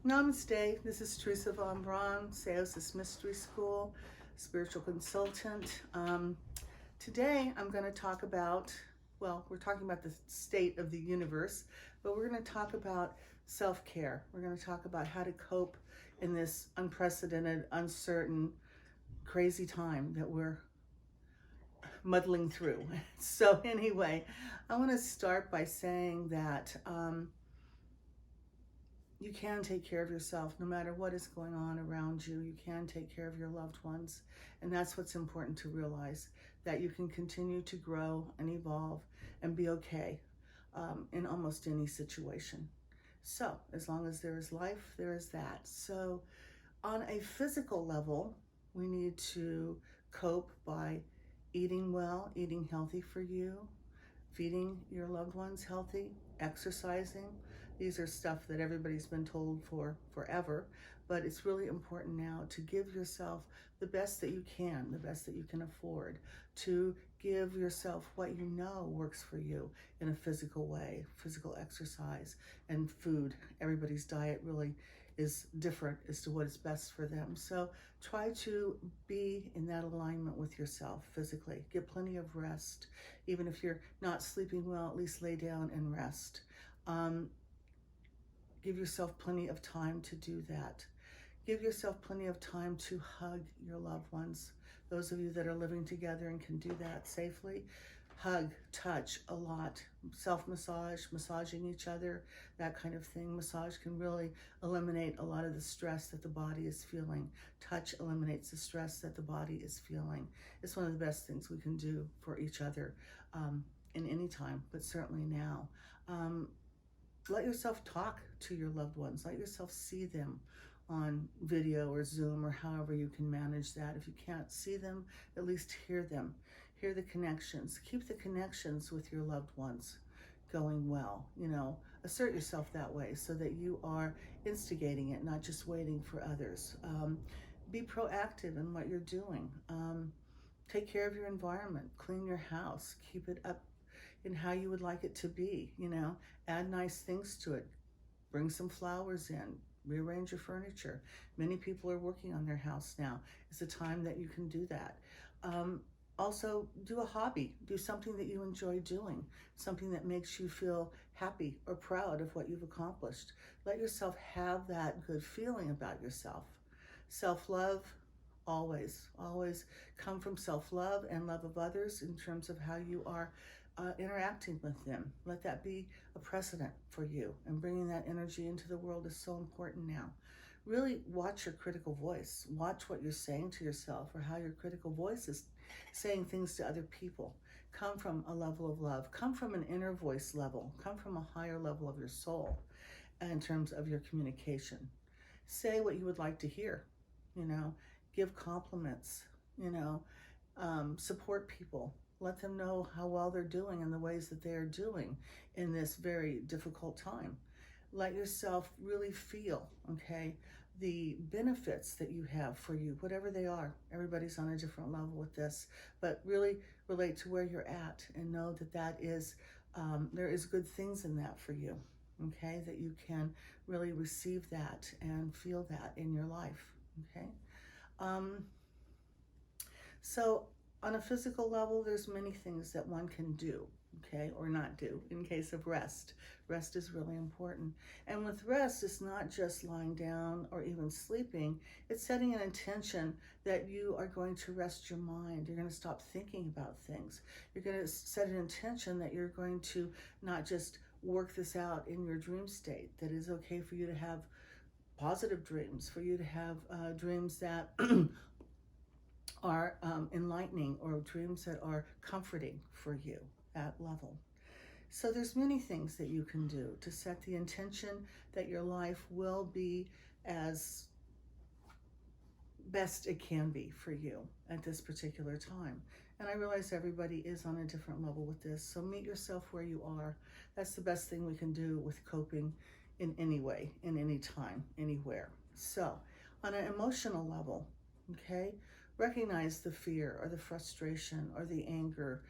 Namaste. This is Teresa von Braun, Seosis Mystery School, spiritual consultant. Today I'm going to talk about, we're talking about the state of the universe, but we're going to talk about self-care. We're going to talk about how to cope in this unprecedented, uncertain, crazy time that we're muddling through. So anyway, I want to start by saying that you can take care of yourself no matter what is going on around you. You can take care of your loved ones. And that's what's important to realize, that you can continue to grow and evolve and be okay in almost any situation. So as long as there is life, there is that. So on a physical level, we need to cope by eating well, eating healthy for you, feeding your loved ones healthy, exercising. These are stuff that everybody's been told for forever, but it's really important now to give yourself the best that you can, the best that you can afford, to give yourself what you know works for you in a physical way, physical exercise and food. Everybody's diet really is different as to what is best for them. So try to be in that alignment with yourself physically. Get plenty of rest. Even if you're not sleeping well, at least lay down and rest. Give yourself plenty of time to do that. Give yourself plenty of time to hug your loved ones. Those of you that are living together and can do that safely, hug, touch a lot, self-massage, massaging each other, that kind of thing. Massage can really eliminate a lot of the stress that the body is feeling. Touch eliminates the stress that the body is feeling. It's one of the best things we can do for each other in any time, but certainly now. Let yourself talk to your loved ones. Let yourself see them on video or Zoom or however you can manage that. If you can't see them, at least hear them. Hear the connections. Keep the connections with your loved ones going well. Assert yourself that way so that you are instigating it, not just waiting for others. Be proactive in what you're doing. Take care of your environment. Clean your house. Keep it up in how you would like it to be. Add nice things to it. Bring some flowers in. Rearrange your furniture. Many people are working on their house now. It's a time that you can do that. Also, do a hobby. Do something that you enjoy doing, something that makes you feel happy or proud of what you've accomplished. Let yourself have that good feeling about yourself. Self-love, always come from self-love and love of others in terms of how you are interacting with them. Let that be a precedent for you, and bringing that energy into the world is so important now. Really watch your critical voice. Watch what you're saying to yourself, or how your critical voice is saying things to other people. Come from a level of love. Come from an inner voice level. Come from a higher level of your soul in terms of your communication. Say what you would like to hear. Give compliments. Support people. Let them know how well they're doing and the ways that they are doing in this very difficult time. Let yourself really feel, the benefits that you have for you, whatever they are. Everybody's on a different level with this, but really relate to where you're at and know that there is good things in that for you, that you can really receive that and feel that in your life, So on a physical level, there's many things that one can do, or not do in case of rest. Rest is really important. And with rest, it's not just lying down or even sleeping. It's setting an intention that you are going to rest your mind. You're going to stop thinking about things. You're going to set an intention that you're going to not just work this out in your dream state, that it's okay for you to have positive dreams, for you to have dreams that are enlightening, or dreams that are comforting for you at level. So there's many things that you can do to set the intention that your life will be as best it can be for you at this particular time. And I realize everybody is on a different level with this, so meet yourself where you are. That's the best thing we can do with coping in any way, in any time, anywhere. So on an emotional level, recognize the fear or the frustration or the anger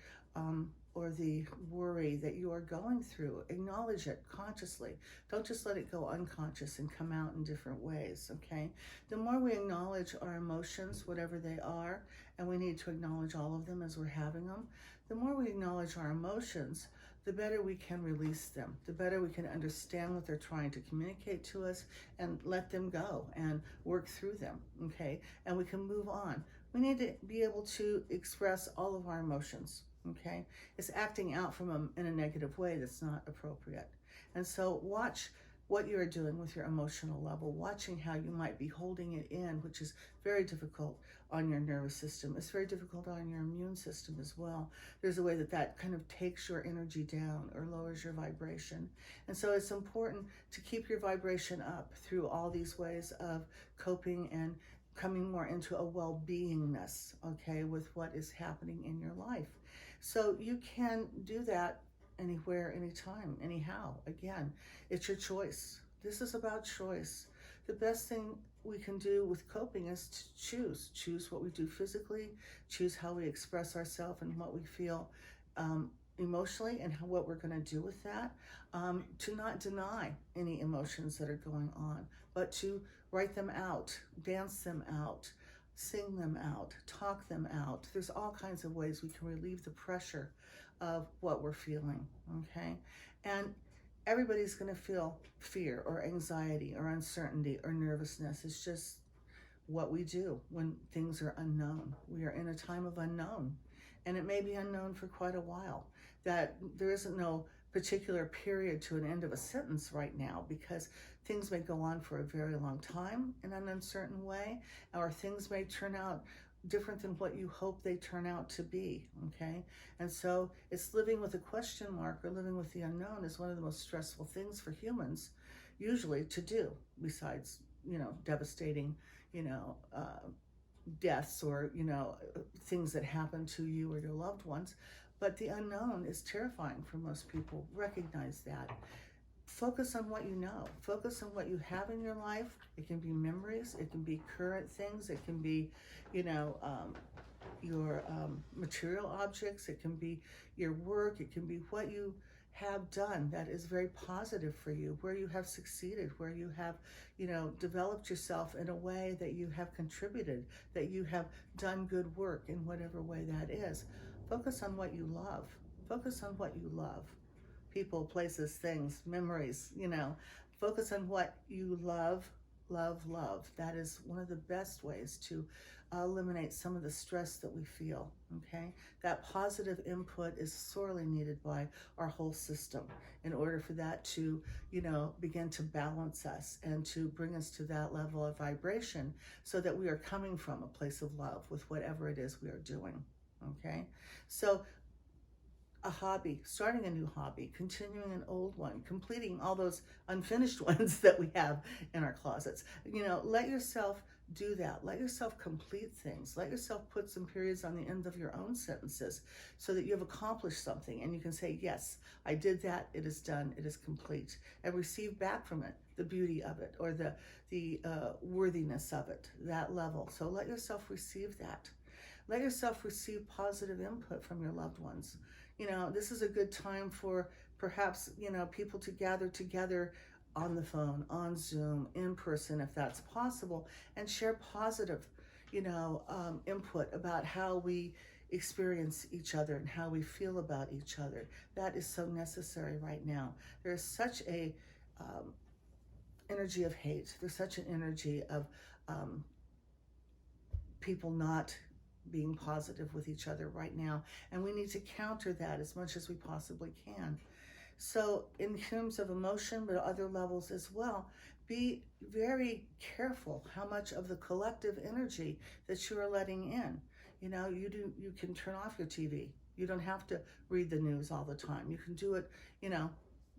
or the worry that you are going through, acknowledge it consciously. Don't just let it go unconscious and come out in different ways, okay? The more we acknowledge our emotions, whatever they are, and we need to acknowledge all of them as we're having them, the more we acknowledge our emotions, the better we can release them, the better we can understand what they're trying to communicate to us and let them go and work through them, okay? And we can move on. We need to be able to express all of our emotions, okay? It's acting out from them in a negative way that's not appropriate. And so watch what you're doing with your emotional level, watching how you might be holding it in, which is very difficult on your nervous system. It's very difficult on your immune system as well. There's a way that that kind of takes your energy down or lowers your vibration. And so it's important to keep your vibration up through all these ways of coping and coming more into a well-beingness, okay, with what is happening in your life. So you can do that anywhere, anytime, anyhow. Again, it's your choice. This is about choice. The best thing we can do with coping is to choose what we do physically, choose how we express ourselves and what we feel emotionally, and what we're going to do with that. To not deny any emotions that are going on, but to write them out, dance them out, sing them out, talk them out. There's all kinds of ways we can relieve the pressure of what we're feeling, okay? And everybody's going to feel fear or anxiety or uncertainty or nervousness. It's just what we do when things are unknown. We are in a time of unknown, and it may be unknown for quite a while. That there isn't no particular period to an end of a sentence right now, because things may go on for a very long time in an uncertain way, or things may turn out different than what you hope they turn out to be, okay? And so it's living with a question mark, or living with the unknown, is one of the most stressful things for humans usually to do, besides, devastating, deaths or, things that happen to you or your loved ones. But the unknown is terrifying for most people. Recognize that. Focus on what you know. Focus on what you have in your life. It can be memories. It can be current things. It can be, your material objects. It can be your work. It can be what you have done that is very positive for you, where you have succeeded, where you have, developed yourself in a way that you have contributed, that you have done good work in whatever way that is. Focus on what you love. Focus on what you love. People, places, things, memories, focus on what you love, love, love. That is one of the best ways to eliminate some of the stress that we feel, okay? That positive input is sorely needed by our whole system in order for that to, begin to balance us and to bring us to that level of vibration, so that we are coming from a place of love with whatever it is we are doing, okay? So a hobby, starting a new hobby, continuing an old one, completing all those unfinished ones that we have in our closets. Let yourself do that. Let yourself complete things. Let yourself put some periods on the end of your own sentences, so that you have accomplished something and you can say, yes, I did that. It is done. It is complete. And receive back from it the beauty of it, or the worthiness of it, that level. So let yourself receive that. Let yourself receive positive input from your loved ones. This is a good time for perhaps, people to gather together on the phone, on Zoom, in person, if that's possible, and share positive, input about how we experience each other and how we feel about each other. That is so necessary right now. There's such a energy of hate. There's such an energy of people not being positive with each other right now, and we need to counter that as much as we possibly can. So in terms of emotion, but other levels as well, be very careful how much of the collective energy that you are letting in. You can turn off your TV. You don't have to read the news all the time. You can do it,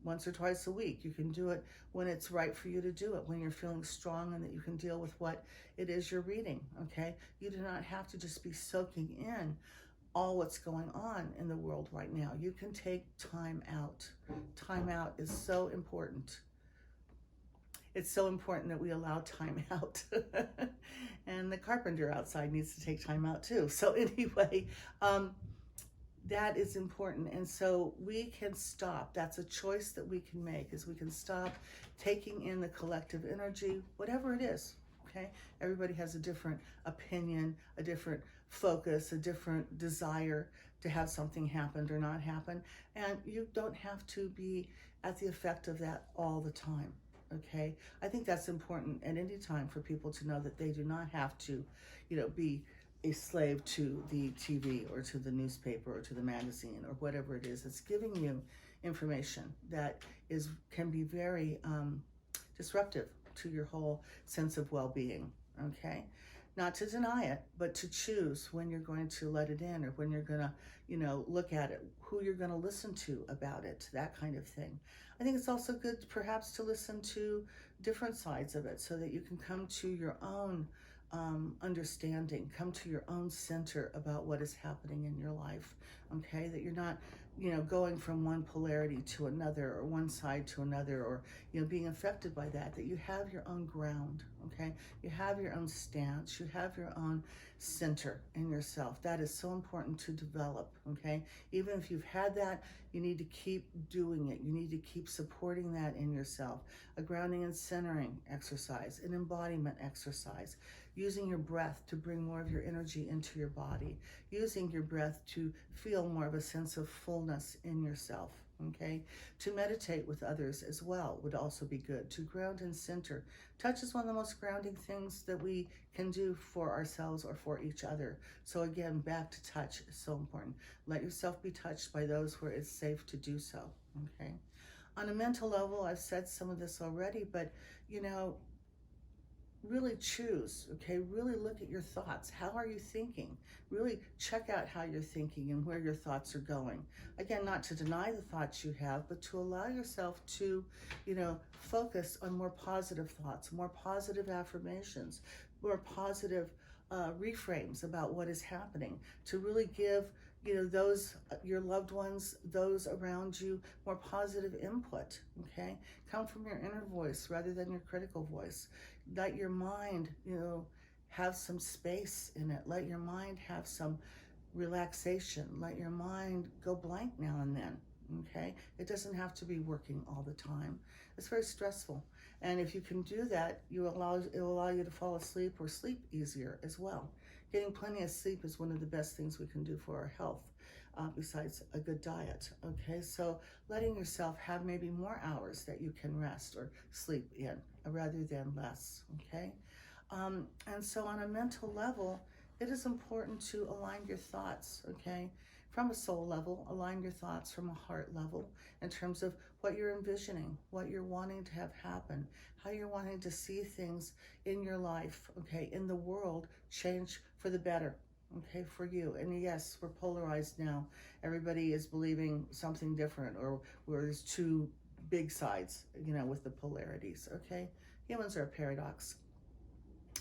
once or twice a week. You can do it when it's right for you to do it, when you're feeling strong and that you can deal with what it is you're reading, okay? You do not have to just be soaking in all what's going on in the world right now. You can take time out. Time out is so important. It's so important that we allow time out. And the carpenter outside needs to take time out too. So anyway, that is important. And so we can stop. That's a choice that we can make, is we can stop taking in the collective energy, whatever it is. Okay, everybody has a different opinion, a different focus, a different desire to have something happen or not happen, and you don't have to be at the effect of that all the time. Okay, I think that's important at any time for people to know that they do not have to, be a slave to the TV or to the newspaper or to the magazine or whatever it is that's giving you information that can be very disruptive to your whole sense of well-being. Okay, not to deny it, but to choose when you're going to let it in, or when you're going to look at it, who you're going to listen to about it, that kind of thing. I think it's also good perhaps to listen to different sides of it, so that you can come to your own understanding, come to your own center about what is happening in your life. Okay, that you're not going from one polarity to another, or one side to another, or being affected by that you have your own ground. Okay, you have your own stance, you have your own center in yourself. That is so important to develop. Okay, even if you've had that, you need to keep doing it. You need to keep supporting that in yourself. A grounding and centering exercise, an embodiment exercise, using your breath to bring more of your energy into your body, using your breath to feel more of a sense of fullness in yourself. Okay, to meditate with others as well would also be good. To ground and center. Touch is one of the most grounding things that we can do for ourselves or for each other. So again, back to touch is so important. Let yourself be touched by those where it's safe to do so. Okay, on a mental level, I've said some of this already, but really choose. Okay, really look at your thoughts. How are you thinking? Really check out how you're thinking and where your thoughts are going. Again, not to deny the thoughts you have, but to allow yourself to focus on more positive thoughts, more positive affirmations, more positive reframes about what is happening, to really give those your loved ones, those around you, more positive input. Okay, come from your inner voice rather than your critical voice. Let your mind have some space in it. Let your mind have some relaxation. Let your mind go blank now and then. Okay, it doesn't have to be working all the time. It's very stressful, and if you can do that, it will allow you to fall asleep or sleep easier as well. Getting plenty of sleep is one of the best things we can do for our health, besides a good diet. Okay, so letting yourself have maybe more hours that you can rest or sleep in rather than less. Okay, and so on a mental level, it is important to align your thoughts. Okay, from a soul level, align your thoughts from a heart level in terms of what you're envisioning, what you're wanting to have happen, how you're wanting to see things in your life, okay, in the world change for the better, okay, for you. And yes, we're polarized now. Everybody is believing something different, or where there's two big sides, with the polarities, okay? Humans are a paradox.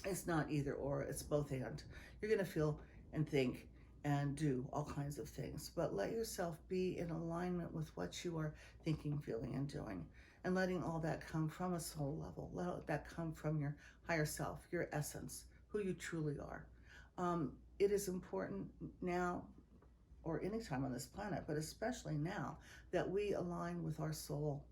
It's not either or, it's both and. You're going to feel and think and do all kinds of things, but let yourself be in alignment with what you are thinking, feeling, and doing, and letting all that come from a soul level. Let that come from your higher self, your essence, who you truly are. It is important now, or any time on this planet, but especially now, that we align with our soul.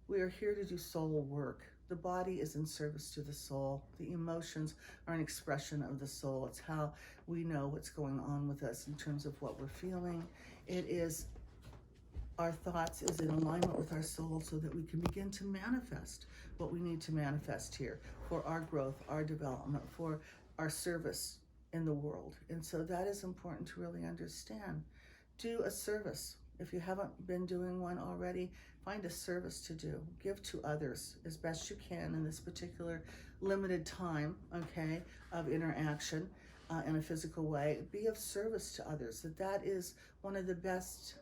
We are here to do soul work. The body is in service to the soul. The emotions are an expression of the soul. It's how we know what's going on with us in terms of what we're feeling. It is our thoughts is in alignment with our soul, so that we can begin to manifest what we need to manifest here for our growth, our development, for our service in the world. And so that is important to really understand. Do a service. If you haven't been doing one already, find a service to do. Give to others as best you can in this particular limited time, okay, of interaction in a physical way. Be of service to others. That is one of the best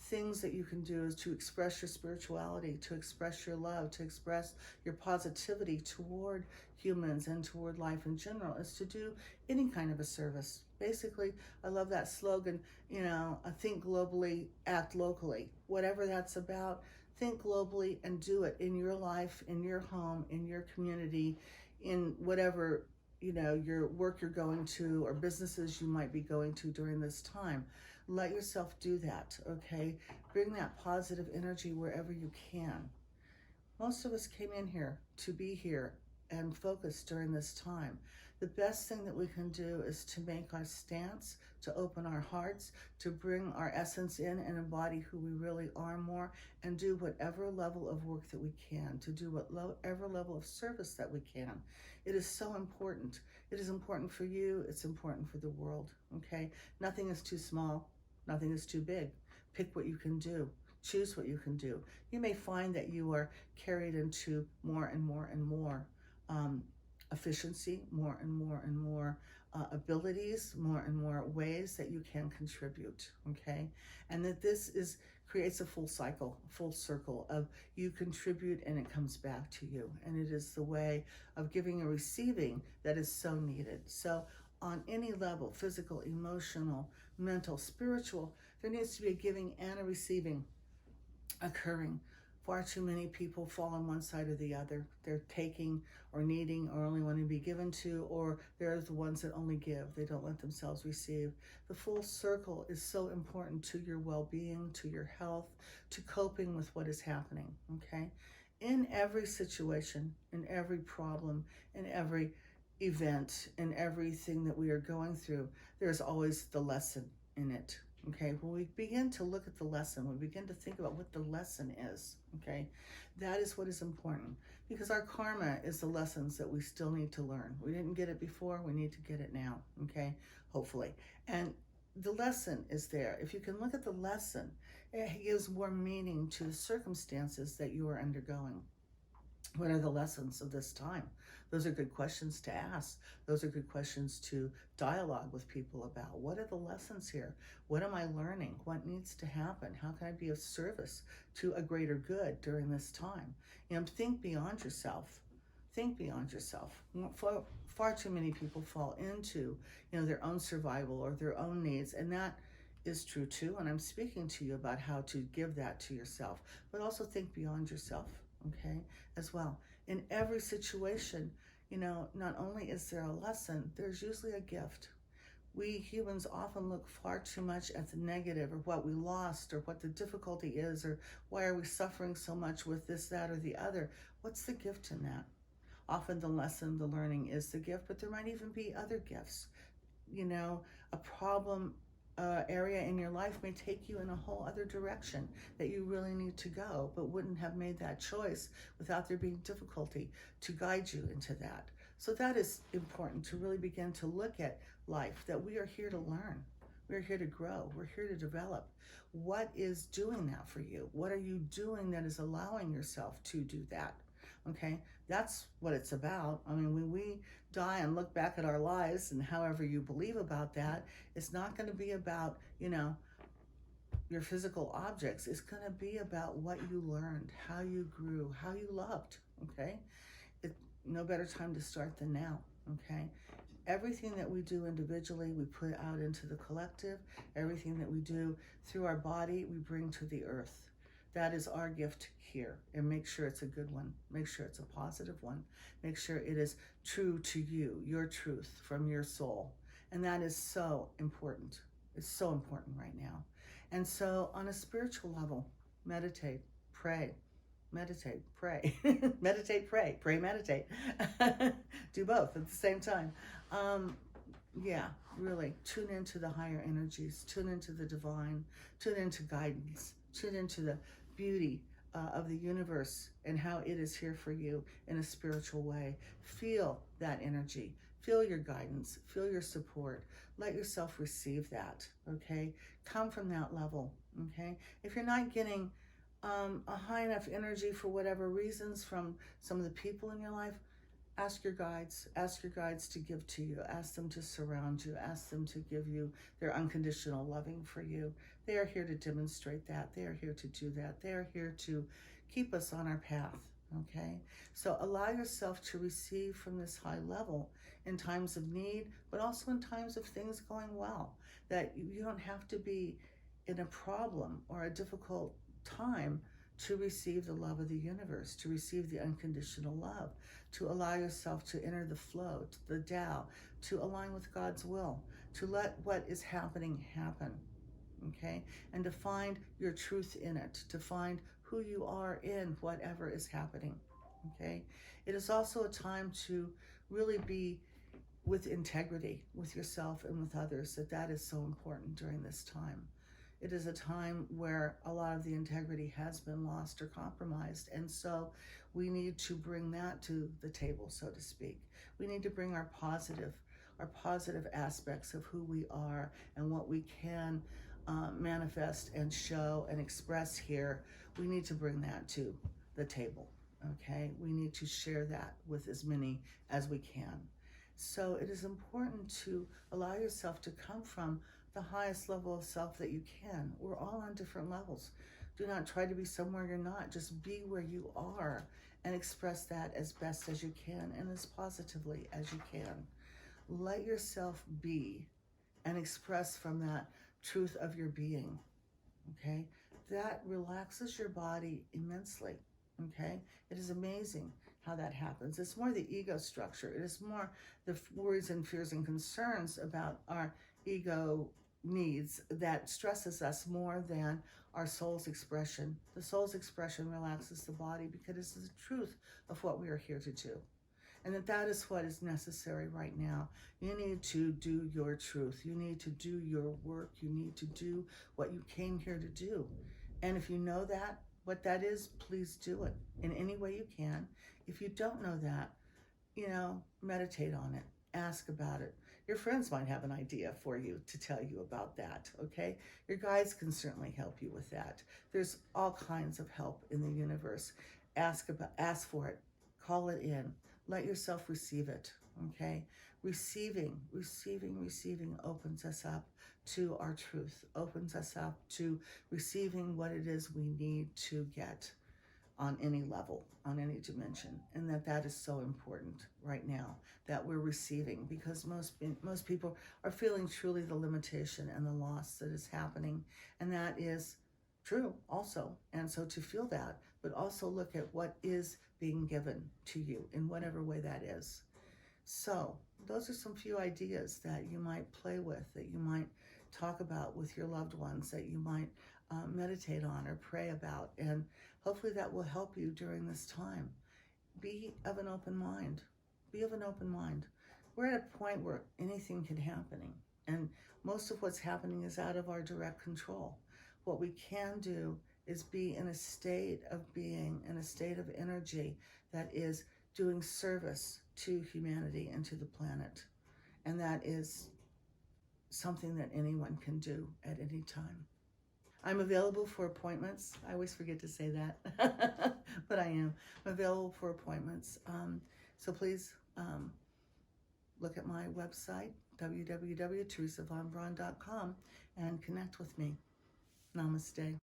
things that you can do, is to express your spirituality, to express your love, to express your positivity toward humans and toward life in general, is to do any kind of a service. Basically, I love that slogan, think globally, act locally. Whatever that's about, think globally and do it in your life, in your home, in your community, in whatever your work you're going to, or businesses you might be going to during this time. Let yourself do that, okay? Bring that positive energy wherever you can. Most of us came in here to be here and focus during this time. The best thing that we can do is to make our stance, to open our hearts, to bring our essence in and embody who we really are more, and do whatever level of work that we can, to do whatever level of service that we can. It is so important. It is important for you. It's important for the world, okay? Nothing is too small. Nothing is too big. Pick what you can do. Choose what you can do. You may find that you are carried into more and more and more efficiency, more and more and more abilities, more and more ways that you can contribute, okay? And that this creates a full circle of you contribute and it comes back to you. And it is the way of giving and receiving that is so needed. So on any level, physical, emotional, mental, spiritual, there needs to be a giving and a receiving occurring. Far too many people fall on one side or the other. They're taking or needing or only wanting to be given to, or they're the ones that only give. They don't let themselves receive. The full circle is so important to your well-being, to your health, to coping with what is happening, okay? In every situation, in every problem, in every event, in everything that we are going through, there's always the lesson in it. Okay, when we begin to look at the lesson, we begin to think about what the lesson is, okay, that is what is important, because our karma is the lessons that we still need to learn. We didn't get it before, we need to get it now, okay, hopefully. And the lesson is there. If you can look at the lesson, it gives more meaning to the circumstances that you are undergoing. What are the lessons of this time? Those are good questions to ask. Those are good questions to dialogue with people about. What are the lessons here? What am I learning? What needs to happen? How can I be of service to a greater good during this time? Think beyond yourself. Think beyond yourself. Far too many people fall into, their own survival or their own needs, and that is true too. And I'm speaking to you about how to give that to yourself, but also think beyond yourself, okay, as well. In every situation, not only is there a lesson, there's usually a gift. We humans often look far too much at the negative, or what we lost, or what the difficulty is, or why are we suffering so much with this, that, or the other. What's the gift in that? Often the lesson, the learning is the gift, but there might even be other gifts. A problem area in your life may take you in a whole other direction that you really need to go, but wouldn't have made that choice without there being difficulty to guide you into that. So that is important, to really begin to look at life, that we are here to learn. We're here to grow. We're here to develop. What is doing that for you? What are you doing that is allowing yourself to do that? Okay, that's what it's about. I mean, when we die and look back at our lives, and however you believe about that, it's not going to be about, your physical objects. It's going to be about what you learned, how you grew, how you loved, okay? No better time to start than now, okay? Everything that we do individually, we put out into the collective. Everything that we do through our body, we bring to the earth. That is our gift here, and make sure it's a good one. Make sure it's a positive one. Make sure it is true to you, your truth from your soul. And that is so important. It's so important right now. And so on a spiritual level, meditate, pray, meditate, pray, meditate, pray, meditate. Do both at the same time. Really tune into the higher energies, tune into the divine, tune into guidance, tune into the beauty of the universe and how it is here for you in a spiritual way. Feel that energy, feel your guidance, feel your support. Let yourself receive that, okay? Come from that level, okay? If you're not getting a high enough energy for whatever reasons from some of the people in your life, ask your guides to give to you. Ask them to surround you. Ask them to give you their unconditional loving for you. They are here to demonstrate that. They are here to do that. They are here to keep us on our path, okay? So allow yourself to receive from this high level in times of need, but also in times of things going well, that you don't have to be in a problem or a difficult time to receive the love of the universe, to receive the unconditional love, to allow yourself to enter the flow, the Tao, to align with God's will, to let what is happening happen. okay? And to find your truth in it, to find who you are in whatever is happening, okay? It is also a time to really be with integrity with yourself and with others, that is so important during this time. It is a time where a lot of the integrity has been lost or compromised, and so we need to bring that to the table, so to speak. We need to bring our positive aspects of who we are and what we can manifest and show and express here. We need to bring that to the table, okay? We need to share that with as many as we can. So it is important to allow yourself to come from the highest level of self that you can. We're all on different levels. Do not try to be somewhere you're not. Just be where you are and express that as best as you can and as positively as you can. Let yourself be and express from that truth of your being, okay? That relaxes your body immensely, okay? It is amazing how that happens. It's more the ego structure. It is more the worries and fears and concerns about our ego needs that stresses us more than our soul's expression. The soul's expression relaxes the body because it's the truth of what we are here to do. And that is what is necessary right now. You need to do your truth. You need to do your work. You need to do what you came here to do. And if you know that, what that is, please do it in any way you can. If you don't know that, meditate on it. Ask about it. Your friends might have an idea for you to tell you about that, okay? Your guides can certainly help you with that. There's all kinds of help in the universe. Ask for it. Call it in. Let yourself receive it, okay? Receiving opens us up to our truth, opens us up to receiving what it is we need to get on any level, on any dimension. And that is so important right now, that we're receiving, because most people are feeling truly the limitation and the loss that is happening. And that is true also. And so to feel that, but also look at what is being given to you in whatever way that is. So those are some few ideas that you might play with, that you might talk about with your loved ones, that you might meditate on or pray about. And hopefully that will help you during this time. Be of an open mind. Be of an open mind. We're at a point where anything can happen. And most of what's happening is out of our direct control. What we can do is be in a state of being, in a state of energy that is doing service to humanity and to the planet. And that is something that anyone can do at any time. I'm available for appointments. I always forget to say that, but I am. I'm available for appointments. So please look at my website, www.teresavonbraun.com, and connect with me. Namaste.